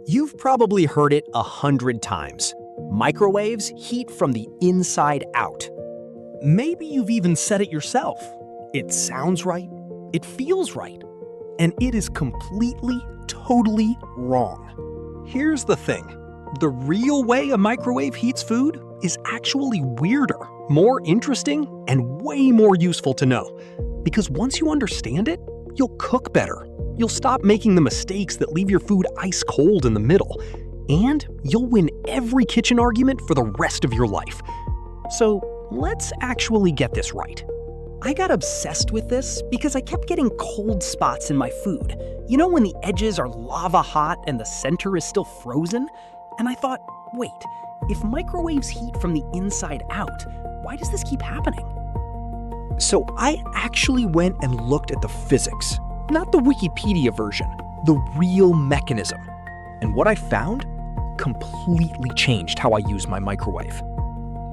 You've probably heard it 100 times. Microwaves heat from the inside out. Maybe you've even said it yourself. It sounds right, it feels right, and it is completely, totally wrong. Here's the thing. The real way a microwave heats food is actually weirder, more interesting, and way more useful to know. Because once you understand it, you'll cook better. You'll stop making the mistakes that leave your food ice cold in the middle. And you'll win every kitchen argument for the rest of your life. So let's actually get this right. I got obsessed with this because I kept getting cold spots in my food. You know when the edges are lava hot and the center is still frozen? And I thought, wait, if microwaves heat from the inside out, why does this keep happening? So I actually went and looked at the physics, not the Wikipedia version, the real mechanism. And what I found completely changed how I use my microwave.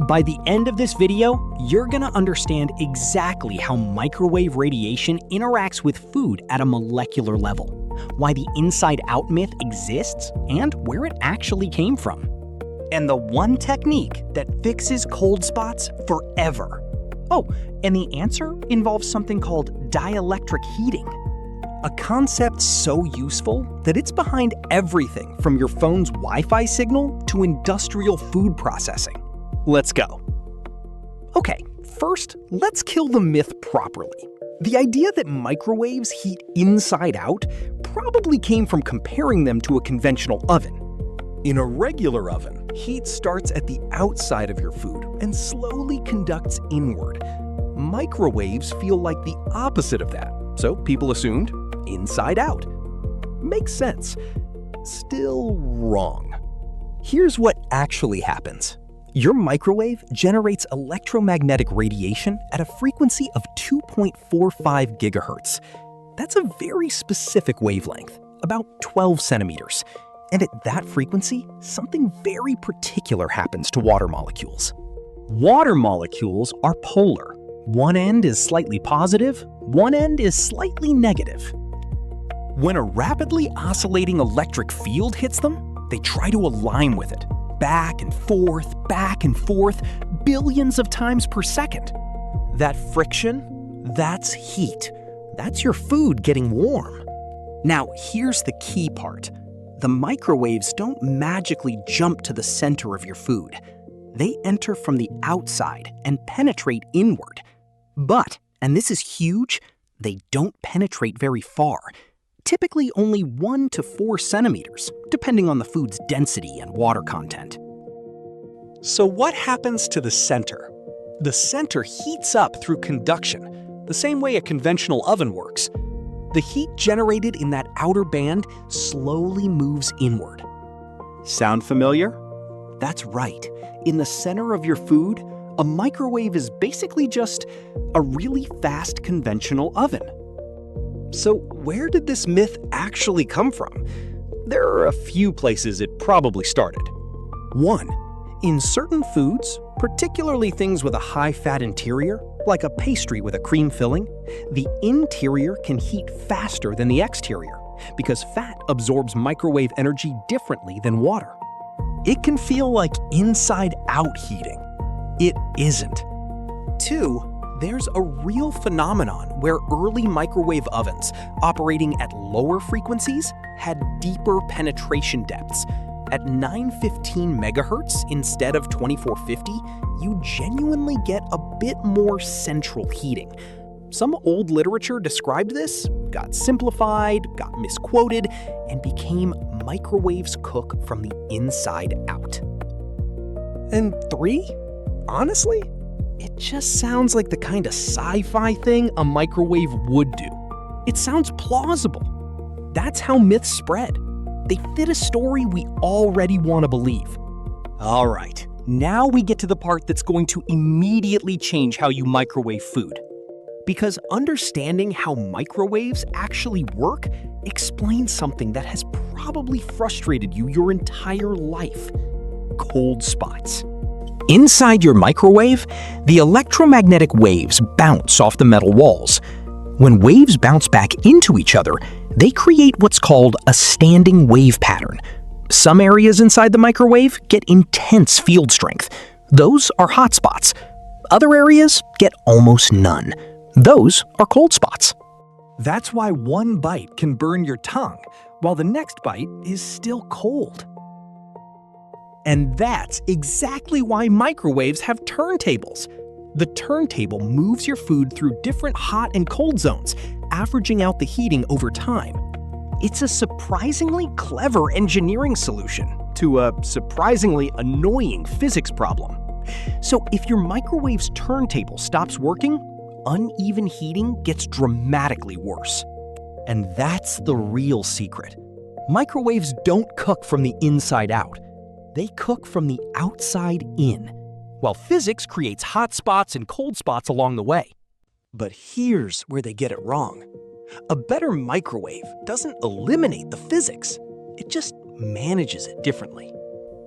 By the end of this video, you're gonna understand exactly how microwave radiation interacts with food at a molecular level, why the inside-out myth exists, and where it actually came from. And the one technique that fixes cold spots forever. Oh, and the answer involves something called dielectric heating. A concept so useful that it's behind everything from your phone's Wi-Fi signal to industrial food processing. Let's go. Okay, first, let's kill the myth properly. The idea that microwaves heat inside out probably came from comparing them to a conventional oven. In a regular oven, heat starts at the outside of your food and slowly conducts inward. Microwaves feel like the opposite of that, so people assumed inside out. Makes sense. Still wrong. Here's what actually happens. Your microwave generates electromagnetic radiation at a frequency of 2.45 gigahertz. That's a very specific wavelength, about 12 centimeters. And at that frequency, something very particular happens to water molecules. Water molecules are polar. One end is slightly positive, one end is slightly negative. When a rapidly oscillating electric field hits them, they try to align with it. Back and forth, billions of times per second. That friction, that's heat. That's your food getting warm. Now, here's the key part. The microwaves don't magically jump to the center of your food. They enter from the outside and penetrate inward. But, and this is huge, they don't penetrate very far. Typically only 1 to 4 centimeters, depending on the food's density and water content. So what happens to the center? The center heats up through conduction, the same way a conventional oven works. The heat generated in that outer band slowly moves inward. Sound familiar? That's right. In the center of your food, a microwave is basically just a really fast conventional oven. So where did this myth actually come from? There are a few places it probably started. 1. In certain foods, particularly things with a high-fat interior, like a pastry with a cream filling, the interior can heat faster than the exterior because fat absorbs microwave energy differently than water. It can feel like inside-out heating. It isn't. 2. There's a real phenomenon where early microwave ovens operating at lower frequencies had deeper penetration depths. At 915 megahertz instead of 2450, you genuinely get a bit more central heating. Some old literature described this, got simplified, got misquoted, and became microwaves cook from the inside out. And 3? Honestly, it just sounds like the kind of sci-fi thing a microwave would do. It sounds plausible. That's how myths spread. They fit a story we already want to believe. All right, now we get to the part that's going to immediately change how you microwave food. Because understanding how microwaves actually work explains something that has probably frustrated you your entire life: cold spots. Inside your microwave, the electromagnetic waves bounce off the metal walls. When waves bounce back into each other, they create what's called a standing wave pattern. Some areas inside the microwave get intense field strength. Those are hot spots. Other areas get almost none. Those are cold spots. That's why one bite can burn your tongue, while the next bite is still cold. And that's exactly why microwaves have turntables. The turntable moves your food through different hot and cold zones, averaging out the heating over time. It's a surprisingly clever engineering solution to a surprisingly annoying physics problem. So if your microwave's turntable stops working, uneven heating gets dramatically worse. And that's the real secret. Microwaves don't cook from the inside out. They cook from the outside in, while physics creates hot spots and cold spots along the way. But here's where they get it wrong. A better microwave doesn't eliminate the physics, it just manages it differently.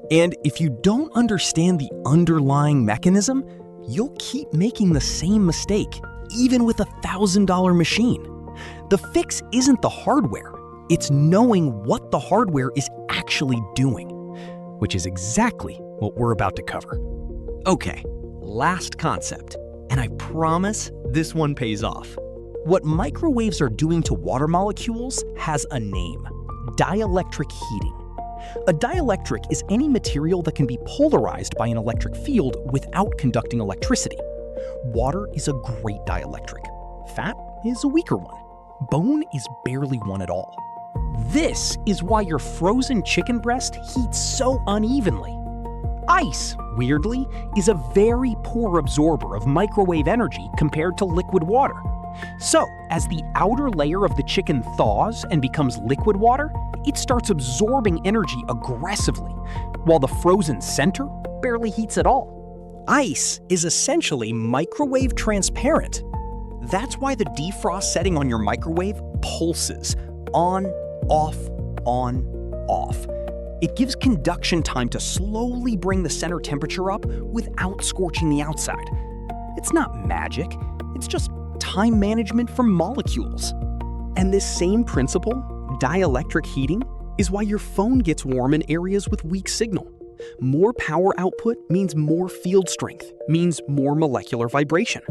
And if you don't understand the underlying mechanism, you'll keep making the same mistake, even with a $1,000 machine. The fix isn't the hardware, it's knowing what the hardware is actually doing, which is exactly what we're about to cover. Okay, last concept, and I promise this one pays off. What microwaves are doing to water molecules has a name: dielectric heating. A dielectric is any material that can be polarized by an electric field without conducting electricity. Water is a great dielectric. Fat is a weaker one. Bone is barely one at all. This is why your frozen chicken breast heats so unevenly. Ice, weirdly, is a very poor absorber of microwave energy compared to liquid water. So, as the outer layer of the chicken thaws and becomes liquid water, it starts absorbing energy aggressively, while the frozen center barely heats at all. Ice is essentially microwave transparent. That's why the defrost setting on your microwave pulses on, off, on, off. It gives conduction time to slowly bring the center temperature up without scorching the outside. It's not magic, it's just time management for molecules. And this same principle, dielectric heating, is why your phone gets warm in areas with weak signal. More power output means more field strength, means more molecular vibration.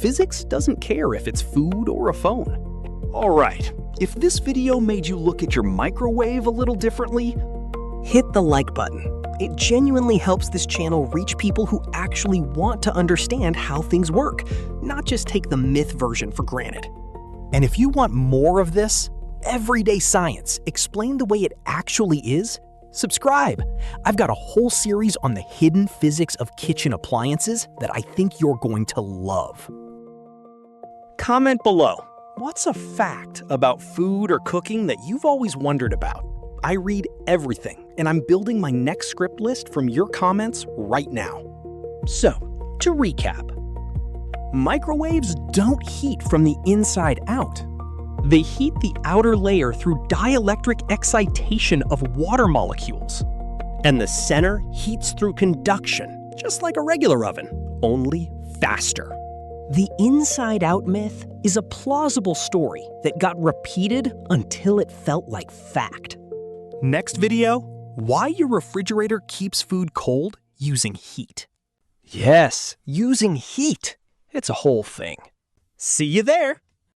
Physics doesn't care if it's food or a phone. All right, if this video made you look at your microwave a little differently, hit the like button. It genuinely helps this channel reach people who actually want to understand how things work, not just take the myth version for granted. And if you want more of this, everyday science explained the way it actually is, subscribe. I've got a whole series on the hidden physics of kitchen appliances that I think you're going to love. Comment below, what's a fact about food or cooking that you've always wondered about? I read everything, and I'm building my next script list from your comments right now. So, to recap, microwaves don't heat from the inside out. They heat the outer layer through dielectric excitation of water molecules. And the center heats through conduction, just like a regular oven, only faster. The inside-out myth is a plausible story that got repeated until it felt like fact. Next video, why your refrigerator keeps food cold using heat. Yes, using heat. It's a whole thing. See you there.